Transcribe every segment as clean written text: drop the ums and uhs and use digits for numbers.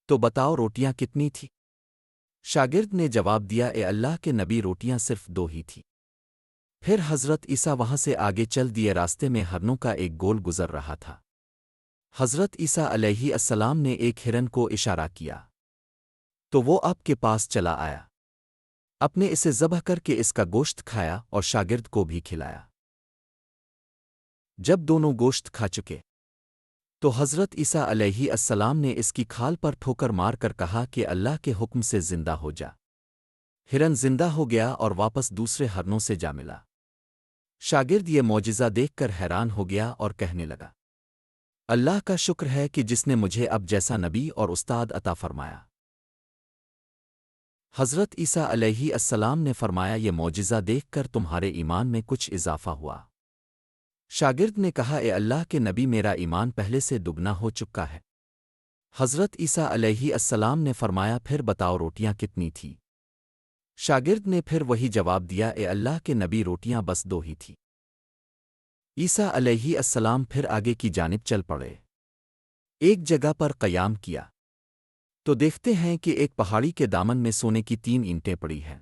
تو بتاؤ روٹیاں کتنی تھی؟ شاگرد نے جواب دیا، اے اللہ کے نبی، روٹیاں صرف 2 ہی تھی۔ پھر حضرت عیسیٰ وہاں سے آگے چل دیے، راستے میں ہرنوں کا ایک گول گزر رہا تھا۔ حضرت عیسیٰ علیہ السلام نے ایک ہرن کو اشارہ کیا تو وہ آپ کے پاس چلا آیا، اپنے اسے ذبح کر کے اس کا گوشت کھایا اور شاگرد کو بھی کھلایا۔ جب دونوں گوشت کھا چکے تو حضرت عیسیٰ علیہ السلام نے اس کی کھال پر ٹھوکر مار کر کہا کہ اللہ کے حکم سے زندہ ہو جا۔ ہرن زندہ ہو گیا اور واپس دوسرے ہرنوں سے جا ملا۔ شاگرد یہ معجزہ دیکھ کر حیران ہو گیا اور کہنے لگا، اللہ کا شکر ہے کہ جس نے مجھے اب جیسا نبی اور استاد عطا فرمایا۔ حضرت عیسیٰ علیہ السلام نے فرمایا، یہ معجزہ دیکھ کر تمہارے ایمان میں کچھ اضافہ ہوا؟ شاگرد نے کہا، اے اللہ کے نبی، میرا ایمان پہلے سے دگنا ہو چکا ہے۔ حضرت عیسیٰ علیہ السلام نے فرمایا، پھر بتاؤ روٹیاں کتنی تھی؟ شاگرد نے پھر وہی جواب دیا، اے اللہ کے نبی، روٹیاں بس 2 ہی تھی۔ عیسیٰ علیہ السلام پھر آگے کی جانب چل پڑے۔ ایک جگہ پر قیام کیا تو دیکھتے ہیں کہ ایک پہاڑی کے دامن میں سونے کی 3 اینٹیں پڑی ہیں۔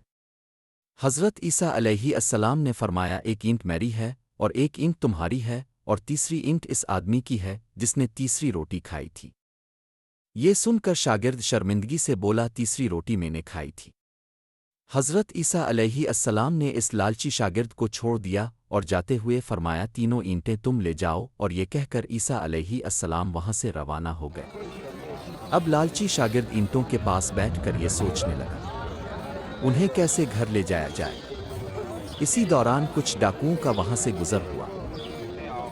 حضرت عیسیٰ علیہ السلام نے فرمایا، ایک اینٹ میری ہے اور ایک اینٹ تمہاری ہے اور تیسری اینٹ اس آدمی کی ہے جس نے تیسری روٹی کھائی تھی۔ یہ سن کر شاگرد شرمندگی سے بولا، تیسری روٹی میں نے کھائی تھی۔ حضرت عیسیٰ علیہ السلام نے اس لالچی شاگرد کو چھوڑ دیا اور جاتے ہوئے فرمایا، تینوں اینٹیں تم لے جاؤ، اور یہ کہہ کر عیسیٰ علیہ السلام وہاں سے روانہ ہو گئے۔ اب لالچی شاگرد اینٹوں کے پاس بیٹھ کر یہ سوچنے لگا انہیں کیسے گھر لے جایا جائے۔ اسی دوران کچھ ڈاکوؤں کا وہاں سے گزر ہوا۔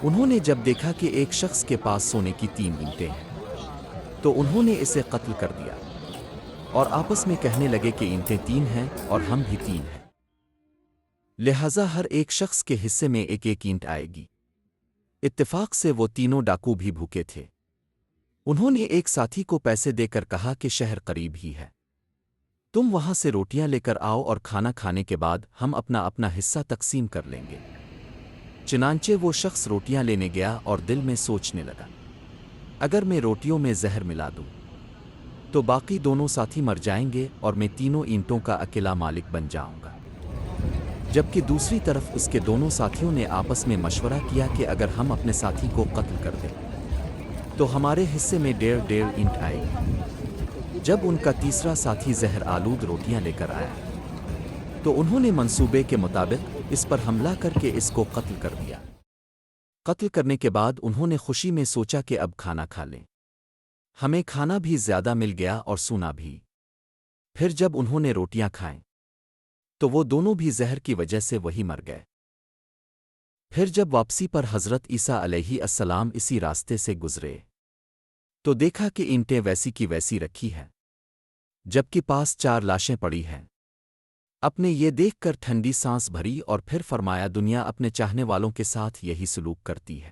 انہوں نے جب دیکھا کہ ایک شخص کے پاس سونے کی 3 اینٹیں ہیں تو انہوں نے اسے قتل کر دیا اور آپس میں کہنے لگے کہ اینٹیں 3 ہیں اور ہم بھی 3 ہیں، لہذا ہر ایک شخص کے حصے میں ایک ایک اینٹ آئے گی۔ اتفاق سے وہ تینوں ڈاکو بھی بھوکے تھے۔ انہوں نے ایک ساتھی کو پیسے دے کر کہا کہ شہر قریب ہی ہے، تم وہاں سے روٹیاں لے کر آؤ اور کھانا کھانے کے بعد ہم اپنا اپنا حصہ تقسیم کر لیں گے۔ چنانچہ وہ شخص روٹیاں لینے گیا اور دل میں سوچنے لگا، اگر میں روٹیوں میں زہر ملا دوں تو باقی دونوں ساتھی مر جائیں گے اور میں تینوں اینٹوں کا اکیلا مالک بن جاؤں گا۔ جبکہ دوسری طرف اس کے دونوں ساتھیوں نے آپس میں مشورہ کیا کہ اگر ہم اپنے ساتھی کو قتل کر دیں تو ہمارے حصے میں 1.5 اینٹ آئے گی۔ جب ان کا تیسرا ساتھی زہر آلود روٹیاں لے کر آیا تو انہوں نے منصوبے کے مطابق اس پر حملہ کر کے اس کو قتل کر دیا۔ قتل کرنے کے بعد انہوں نے خوشی میں سوچا کہ اب کھانا کھا لیں، ہمیں کھانا بھی زیادہ مل گیا اور سونا بھی۔ پھر جب انہوں نے روٹیاں کھائیں تو وہ دونوں بھی زہر کی وجہ سے وہی مر گئے۔ پھر جب واپسی پر حضرت عیسیٰ علیہ السلام اسی راستے سے گزرے تو دیکھا کہ اینٹیں ویسی کی ویسی رکھی ہیں، جبکہ پاس 4 لاشیں پڑی ہیں۔ اپنے یہ دیکھ کر ٹھنڈی سانس بھری اور پھر فرمایا، دنیا اپنے چاہنے والوں کے ساتھ یہی سلوک کرتی ہے۔